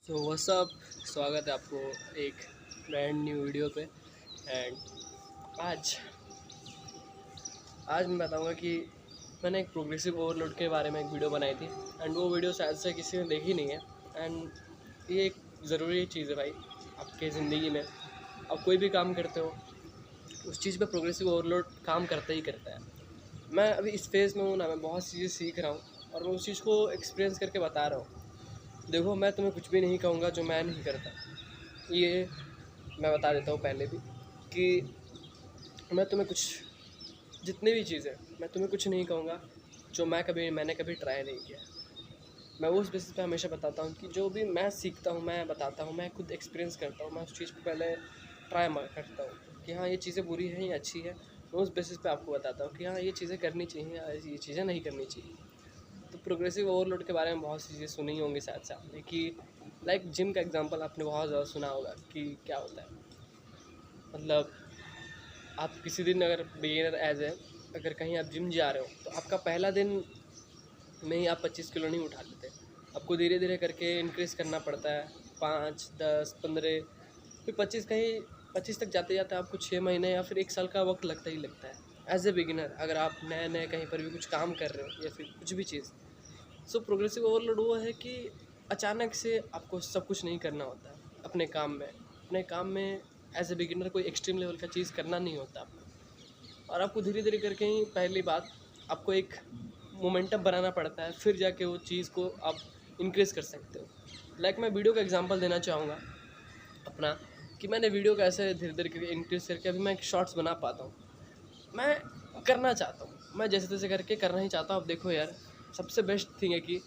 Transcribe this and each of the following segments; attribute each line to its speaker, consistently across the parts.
Speaker 1: So what's up, स्वागत है आपको एक ब्रांड न्यू वीडियो पे। एंड आज आज मैं बताऊंगा कि मैंने एक प्रोग्रेसिव ओवरलोड के बारे में एक वीडियो बनाई थी। एंड वो वीडियो शायद से किसी ने देखी नहीं है। एंड ये एक ज़रूरी चीज़ है भाई आपके ज़िंदगी में। आप कोई भी काम करते हो उस चीज़ पे प्रोग्रेसिव ओवरलोड काम करता ही करता है। मैं अभी इस फेज़ में हूँ ना, मैं बहुत चीज़ें सीख रहा हूँ और मैं उस चीज़ को एक्सपीरियंस करके बता रहा हूँ। देखो, मैं तुम्हें कुछ भी नहीं कहूँगा जो मैं नहीं करता। ये मैं बता देता हूँ पहले भी कि मैं तुम्हें कुछ जितनी भी चीज़ें मैं तुम्हें कुछ नहीं कहूँगा जो मैंने कभी ट्राई नहीं किया। मैं उस बेसिस पे हमेशा बताता हूँ कि जो भी मैं सीखता हूँ मैं बताता हूँ, मैं खुद एक्सपीरियंस करता हूँ, मैं उस चीज़ को पहले ट्राई करता हूँ कि हाँ ये चीज़ें बुरी हैं या अच्छी है। मैं उस बेसिस पे आपको बताता हूँ कि हाँ ये चीज़ें करनी चाहिए या ये चीज़ें नहीं करनी चाहिए। तो प्रोग्रेसिव ओवरलोड के बारे में बहुत सी चीज़ें सुनी होंगी शायद से आपने कि लाइक जिम का एग्जांपल आपने बहुत ज़्यादा सुना होगा कि क्या होता है। मतलब आप किसी दिन अगर बिगिनर एज है, अगर कहीं आप जिम जा रहे हो तो आपका पहला दिन में ही आप 25 किलो नहीं उठा लेते। आपको धीरे धीरे करके इंक्रीज़ करना पड़ता है, 5, 10, 15, फिर 25, कहीं 25 तक जाते जाते आपको 6 महीने या फिर 1 साल का वक्त लगता ही लगता है एज ए बिगिनर, अगर आप नए नए कहीं पर भी कुछ काम कर रहे हो या फिर कुछ भी चीज़। सो प्रोग्रेसिव ओवरलोड वो है कि अचानक से आपको सब कुछ नहीं करना होता है अपने काम में एज ए बिगिनर कोई एक्सट्रीम लेवल का चीज़ करना नहीं होता आपको। और आपको धीरे धीरे करके ही पहली बात आपको एक मोमेंटम बनाना पड़ता है, फिर जाके वो चीज़ को आप इंक्रीज़ कर सकते हो। लाइक मैं वीडियो का एग्जांपल देना चाहूँगा अपना, कि मैंने वीडियो को ऐसे धीरे धीरे करके इंक्रीज़ करके अभी मैं एक शॉर्ट्स बना पाता हूँ। मैं करना चाहता हूँ, मैं जैसे तैसे करके करना ही चाहता हूँ। अब देखो यार, सबसे बेस्ट थिंग है कि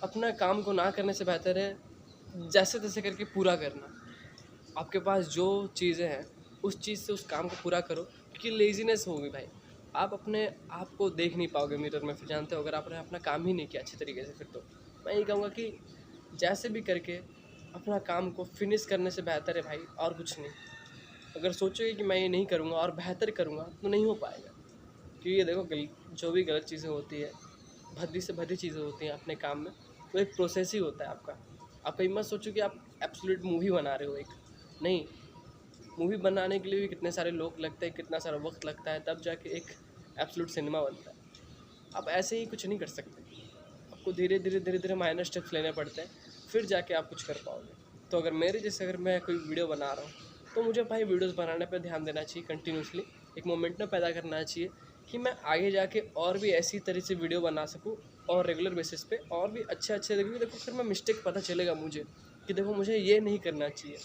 Speaker 1: अपना काम को ना करने से बेहतर है जैसे तैसे करके पूरा करना। आपके पास जो चीज़ें हैं उस चीज़ से उस काम को पूरा करो, क्योंकि लेज़ीनेस होगी भाई। आप अपने आप को देख नहीं पाओगे मिरर में, फिर जानते हो अगर आपने अपना काम ही नहीं किया अच्छे तरीके से। फिर तो मैं ये कहूँगा कि जैसे भी करके अपना काम को फिनिश करने से बेहतर है भाई, और कुछ नहीं। अगर सोचोगे कि मैं ये नहीं करूँगा और बेहतर करूँगा तो नहीं हो पाएगा। क्योंकि ये देखो, जो भी गलत चीज़ें होती है, भद्दी से भद्दी चीज़ें होती हैं अपने काम में, वो एक प्रोसेस ही होता है आपका। आप कहीं मत सोचो कि आप एब्सोल्यूट मूवी बना रहे हो एक। नहीं, मूवी बनाने के लिए भी कितने सारे लोग लगते हैं, कितना सारा वक्त लगता है, तब जाके एक एब्सोल्यूट सिनेमा बनता है। आप ऐसे ही कुछ नहीं कर सकते, आपको धीरे धीरे माइनर स्टेप्स लेने पड़ते हैं, फिर जाके आप कुछ कर पाओगे। तो अगर मेरे जैसे अगर मैं कोई वीडियो बना रहा हूँ तो मुझे भाई वीडियोस बनाने पे ध्यान देना चाहिए कंटिन्यूसली, एक मोमेंटम पैदा करना चाहिए कि मैं आगे जाके और भी ऐसी तरह से वीडियो बना सकूँ और रेगुलर बेसिस पे और भी अच्छे अच्छे देखो फिर मैं मिस्टेक पता चलेगा मुझे कि देखो मुझे ये नहीं करना चाहिए।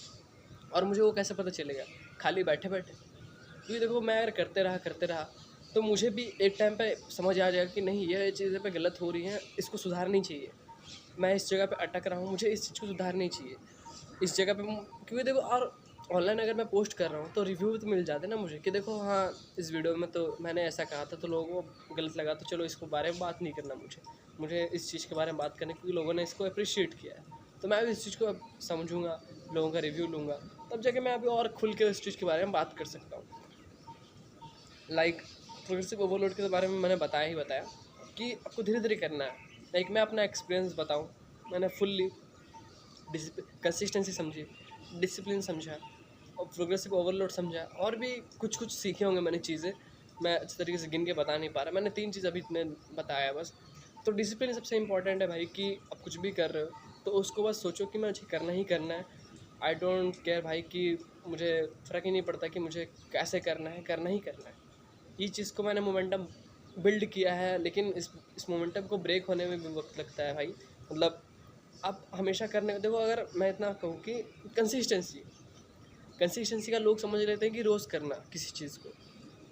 Speaker 1: और मुझे वो कैसे पता चलेगा? खाली बैठे बैठे। क्योंकि देखो, मैं अगर करते रहा तो मुझे भी एक टाइम पे समझ आ जाएगा कि नहीं, ये चीज़ें पे गलत हो रही हैं, इसको सुधारनी चाहिए। मैं इस जगह पे अटक रहा हूँ, मुझे इस चीज़ को सुधारनी चाहिए। इस जगह पे क्योंकि देखो, और ऑनलाइन अगर मैं पोस्ट कर रहा हूँ तो रिव्यू तो मिल जाते हैं ना मुझे कि देखो हाँ, इस वीडियो में तो मैंने ऐसा कहा था तो लोगों को गलत लगा, तो चलो इसको बारे में बात नहीं करना, मुझे इस चीज़ के बारे में बात करने, क्योंकि लोगों ने इसको अप्रिशिएट किया है। तो मैं भी इस चीज़ को अब समझूंगा, लोगों का रिव्यू लूँगा, तब जाके मैं अभी और खुल के इस चीज़ के बारे में बात कर सकता हूँ। लाइक प्रोग्रेसिव ओवरलोड के बारे में मैंने बताया ही बताया कि आपको धीरे धीरे करना है। लाइक मैं अपना एक्सपीरियंस बताऊँ, मैंने फुल्ली कंसिस्टेंसी समझी, डिसिप्लिन समझा और प्रोग्रेसिव ओवरलोड समझा, और भी कुछ कुछ सीखे होंगे मैंने चीज़ें, मैं अच्छे तरीके से गिन के बता नहीं पा रहा। मैंने 3 चीज़ अभी इतने बताया बस। तो डिसिप्लिन सबसे इंपॉर्टेंट है भाई, कि आप कुछ भी कर रहे हो तो उसको बस सोचो कि मुझे करना ही करना है। आई डोंट केयर भाई कि मुझे फ़र्क ही नहीं पड़ता कि मुझे कैसे करना है, करना ही करना है। ये चीज़ को मैंने मोमेंटम बिल्ड किया है, लेकिन इस मोमेंटम को ब्रेक होने में भी वक्त लगता है भाई। मतलब आप हमेशा करने देखो, अगर मैं इतना कहूँ कि कंसिस्टेंसी कंसिस्टेंसी का लोग समझ लेते हैं कि रोज़ करना किसी चीज़ को।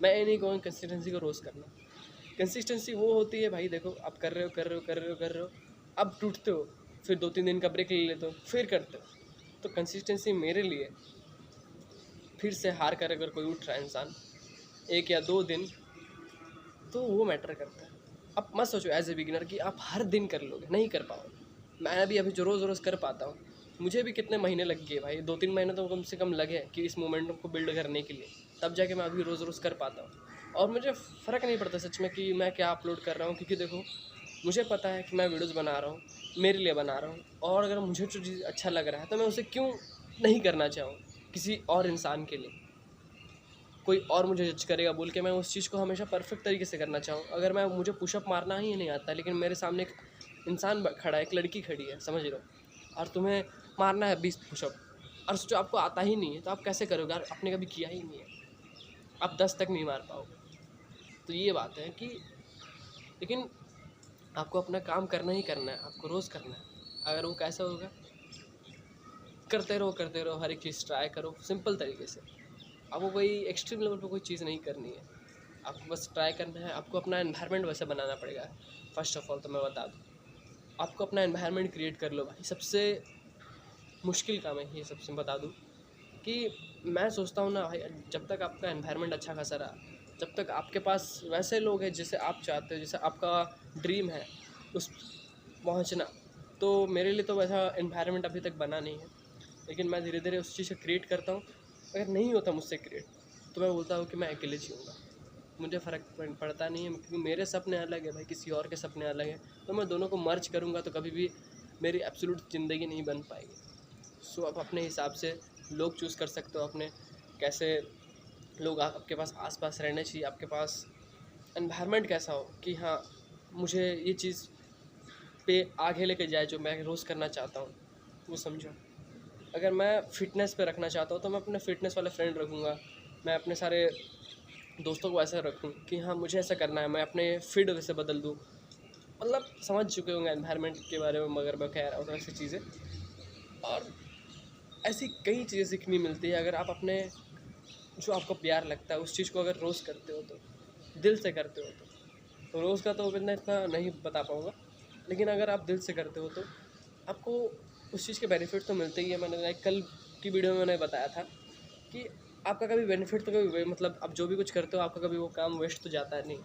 Speaker 1: मैं ये नहीं कहूँ कंसिस्टेंसी को रोज़ करना। कंसिस्टेंसी वो होती है भाई, देखो आप कर रहे हो, अब टूटते हो, फिर 2-3 दिन का ब्रेक ले लेते हो, फिर करते हो। तो कंसिस्टेंसी मेरे लिए, फिर से हार कर अगर कोई उठ रहा है इंसान 1 या 2 दिन, तो वो मैटर करता है। अब मत सोचो एज ए बिगिनर कि आप हर दिन कर लोगे, नहीं कर पाओगे। मैं भी अभी जो रोज़ रोज़ कर पाता हूँ, मुझे भी कितने महीने लग गए भाई, 2-3 महीने तो कम से कम लगे कि इस मोमेंटम को बिल्ड करने के लिए, तब जाके मैं अभी रोज़ रोज़ कर पाता हूँ। और मुझे फ़र्क नहीं पड़ता सच में कि मैं क्या अपलोड कर रहा हूँ, क्योंकि देखो मुझे पता है कि मैं वीडियोज़ बना रहा हूँ, मेरे लिए बना रहा हूँ, और अगर मुझे जो चीज़ अच्छा लग रहा है तो मैं उसे क्यों नहीं करना चाहूँ किसी और इंसान के लिए। कोई और मुझे जज करेगा बोल के मैं उस चीज़ को हमेशा परफेक्ट तरीके से करना चाहूँ। अगर मैं मुझे पुशअप मारना ही नहीं आता, लेकिन मेरे सामने एक इंसान खड़ा है, एक लड़की खड़ी है, समझ लो, और तुम्हें मारना है 20 पुशअप, और सोचो आपको आता ही नहीं है, तो आप कैसे करोगे यार? आपने कभी किया ही नहीं है, आप 10 तक नहीं मार पाओगे। तो ये बात है कि लेकिन आपको अपना काम करना ही करना है, आपको रोज़ करना है। अगर वो कैसा होगा, करते रहो, हर एक चीज़ ट्राई करो सिंपल तरीके से। आपको कोई एक्सट्रीम लेवल पे कोई चीज़ नहीं करनी है, आपको बस ट्राई करना है। आपको अपना एनवायरनमेंट वैसे बनाना पड़ेगा। फर्स्ट ऑफ ऑल तो मैं बता दूँ, आपको अपना एनवायरनमेंट क्रिएट कर लो भाई। सबसे मुश्किल काम है ये, सबसे बता दूँ कि मैं सोचता हूँ ना भाई, जब तक आपका एनवायरनमेंट अच्छा खासा रहा, जब तक आपके पास वैसे लोग हैं जैसे आप चाहते हो, जैसे आपका ड्रीम है उस पहुँचना, तो मेरे लिए तो वैसा एनवायरनमेंट अभी तक बना नहीं है, लेकिन मैं धीरे धीरे उस चीज़ को क्रिएट करता हूँ। अगर नहीं होता मुझसे क्रिएट, तो मैं बोलता हूँ कि मैं अकेले जीऊँगा, मुझे फ़र्क पड़ता नहीं है, क्योंकि मेरे सपने अलग है भाई, किसी और के सपने अलग हैं। तो मैं दोनों को मर्ज करूँगा तो कभी भी मेरी एब्सोल्यूट ज़िंदगी नहीं बन पाएगी। सो आप अपने हिसाब से लोग चूज़ कर सकते हो, अपने कैसे लोग आपके पास आसपास रहने चाहिए, आपके पास एनवायरनमेंट कैसा हो कि हाँ मुझे ये चीज़ पे आगे लेके जाए जो मैं रोज़ करना चाहता हूँ, वो समझो। अगर मैं फ़िटनेस पे रखना चाहता हूँ तो मैं अपने फ़िटनेस वाले फ्रेंड रखूँगा, मैं अपने सारे दोस्तों को ऐसा रखूँ कि हाँ मुझे ऐसा करना है, मैं अपने फीड वैसे बदल दूँ। मतलब समझ चुके होंगे एनवायरनमेंट के बारे में, मगर मैं कह रहा हूँ तो ऐसी चीज़ें। और ऐसी कई चीज़ें सीखनी मिलती है अगर आप अपने जो आपको प्यार लगता है उस चीज़ को अगर रोज़ करते हो, तो दिल से करते हो, तो रोज़ का तो मैं इतना नहीं बता पाऊँगा, लेकिन अगर आप दिल से करते हो तो आपको उस चीज़ के बेनिफिट तो मिलते ही है। मैंने लाइक कल की वीडियो में मैंने बताया था कि आपका कभी बेनिफिट तो कभी मतलब आप जो भी कुछ करते हो आपका कभी वो काम वेस्ट तो जाता है नहीं।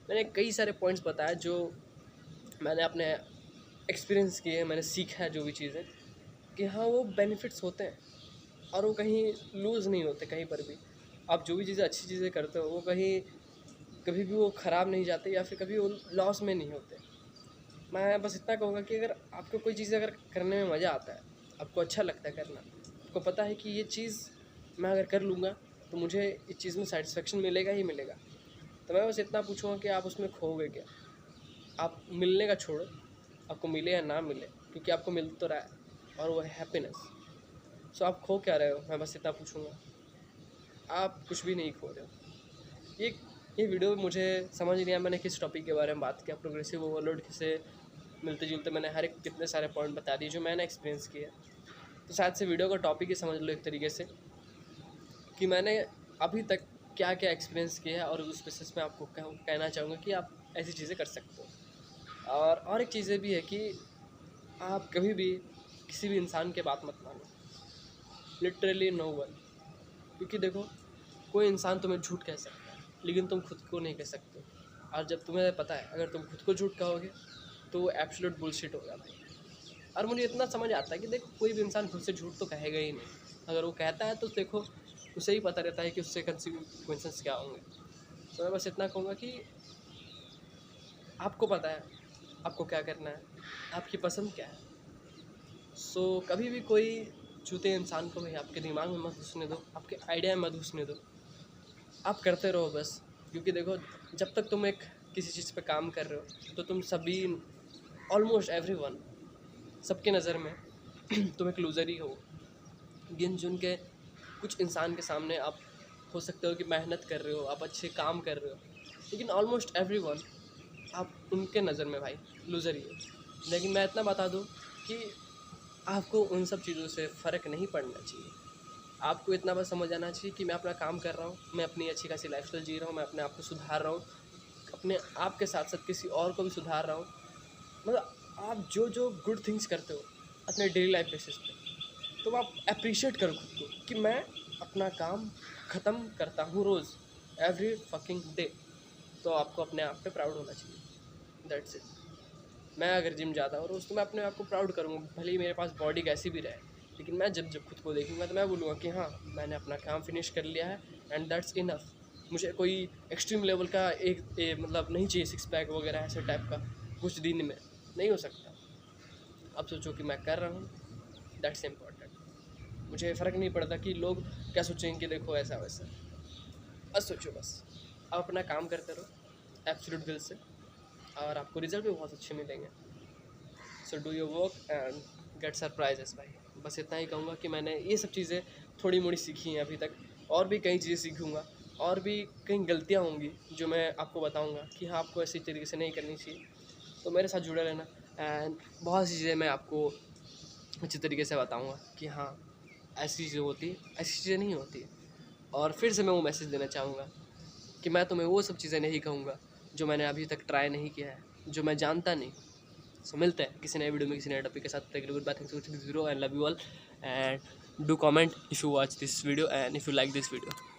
Speaker 1: मैंने कई सारे पॉइंट्स बताया जो मैंने अपने एक्सपीरियंस किए हैं, मैंने सीखा है जो भी चीज़ें, कि हाँ वो बेनिफिट्स होते हैं और वो कहीं लूज़ नहीं होते कहीं पर भी। आप जो भी चीज़ें अच्छी चीज़ें करते हो वो कहीं कभी भी वो ख़राब नहीं जाते या फिर कभी वो लॉस में नहीं होते। मैं बस इतना कहूँगा कि अगर आपको कोई चीज़ अगर करने में मज़ा आता है, आपको अच्छा लगता है करना, आपको पता है कि ये चीज़ मैं अगर कर लूँगा तो मुझे इस चीज़ में सेटिस्फेक्शन मिलेगा ही मिलेगा, तो मैं बस इतना पूछूँगा कि आप उसमें खोओगे क्या? आप मिलने का छोड़ो, आपको मिले या ना मिले, क्योंकि आपको मिल तो रहा है और वो है हैप्पीनेस। सो आप खो क्या रहे हो? मैं बस इतना पूछूँगा। आप कुछ भी नहीं खो रहे हो। ये वीडियो मुझे समझ नहीं आया मैंने किस टॉपिक के बारे में बात किया, प्रोग्रेसिव ओवरलोड से मिलते जुलते मैंने हर एक कितने सारे पॉइंट बता दिए जो मैंने एक्सपीरियंस किया। तो शायद से वीडियो का टॉपिक ही समझ लो एक तरीके से कि मैंने अभी तक क्या क्या एक्सपीरियंस किया है, और उस बेसिस में आपको कहना चाहूँगा कि आप ऐसी चीज़ें कर सकते हो। और एक चीज़ें भी है कि आप कभी भी किसी भी इंसान के बात मत मानो, लिटरली नो वन। क्योंकि देखो, कोई इंसान तुम्हें झूठ कह सकता है लेकिन तुम खुद को नहीं कह सकते, और जब तुम्हें पता है अगर तुम खुद को झूठ कहोगे तो वो एब्सोल्यूट बुलशिट होगा भाई। और मुझे इतना समझ आता है कि देखो कोई भी इंसान खुद से झूठ तो कहेगा ही नहीं, अगर वो कहता है तो देखो उसे ही पता रहता है कि उससे कंसिक्वेंसेस क्या होंगे। तो मैं बस इतना कहूँगा कि आपको पता है आपको क्या करना है, आपकी पसंद क्या है। सो कभी भी कोई चूते इंसान को भी आपके दिमाग में मत घुसने दो, आपके आइडिया में मत घुसने दो, आप करते रहो बस। क्योंकि देखो, जब तक तुम एक किसी चीज़ पे काम कर रहे हो तो तुम सभी, ऑलमोस्ट एवरीवन, सबके नज़र में तुम एक लूज़र ही हो। गिन चुन के कुछ इंसान के सामने आप हो सकते हो कि मेहनत कर रहे हो, आप अच्छे काम कर रहे हो, लेकिन ऑलमोस्ट एवरीवन आप उनके नज़र में भाई लूज़र ही हो। लेकिन मैं इतना बता दूं कि आपको उन सब चीज़ों से फ़र्क नहीं पड़ना चाहिए। आपको इतना बस समझ आना चाहिए कि मैं अपना काम कर रहा हूँ, मैं अपनी अच्छी खासी लाइफस्टाइल जी रहा हूँ, मैं अपने आप को सुधार रहा हूँ, अपने आप के साथ साथ किसी और को भी सुधार रहा हूँ। मतलब आप जो जो गुड थिंग्स करते हो अपने डेली लाइफ बेसिस पे, तो आप अप्रिशिएट करो खुद को कि मैं अपना काम ख़त्म करता हूँ रोज़, एवरी फकिंग डे। तो आपको अपने आप पे प्राउड होना चाहिए, दैट्स इट। मैं अगर जिम जाता हूँ रोज़ तो मैं अपने आप को प्राउड करूँगा, भले ही मेरे पास बॉडी कैसी भी रहे, लेकिन मैं जब जब खुद को देखूँगा तो मैं बोलूँगा कि हाँ मैंने अपना काम फिनिश कर लिया है, एंड दैट्स इनफ। मुझे कोई एक्सट्रीम लेवल का मतलब नहीं चाहिए सिक्स पैक वगैरह ऐसे टाइप का, कुछ दिन में नहीं हो सकता। अब सोचो कि मैं कर रहा हूँ, दैट्स इम्पॉर्टेंट। मुझे फ़र्क नहीं पड़ता कि लोग क्या सोचेंगे कि देखो ऐसा वैसा, बस सोचो बस। आप अपना काम करते रहो एब्सोल्यूट दिल से, और आपको रिजल्ट भी बहुत अच्छे मिलेंगे। So do your work and get surprises भाई। बस इतना ही कहूँगा कि मैंने ये सब चीज़ें थोड़ी मोड़ी सीखी हैं अभी तक, और भी कई चीज़ें सीखूँगा, और भी कई गलतियाँ होंगी जो मैं आपको बताऊँगा कि हाँ आपको ऐसी तरीके से नहीं करनी चाहिए। तो मेरे साथ जुड़े रहना, एंड बहुत सी चीज़ें मैं आपको अच्छी तरीके से बताऊँगा कि हाँ ऐसी चीज़ें होती है, ऐसी चीज़ें नहीं होती। और फिर से मैं वो मैसेज देना चाहूँगा कि मैं तुम्हें वो सब चीज़ें नहीं कहूँगा जो मैंने अभी तक ट्राई नहीं किया है, जो मैं जानता नहीं। सो मिलते हैं किसी नए वीडियो में, किसी नए टॉपिक के साथ। Good bye, thanks for 0 and love you all, and do comment if you watch this video and if you like this video.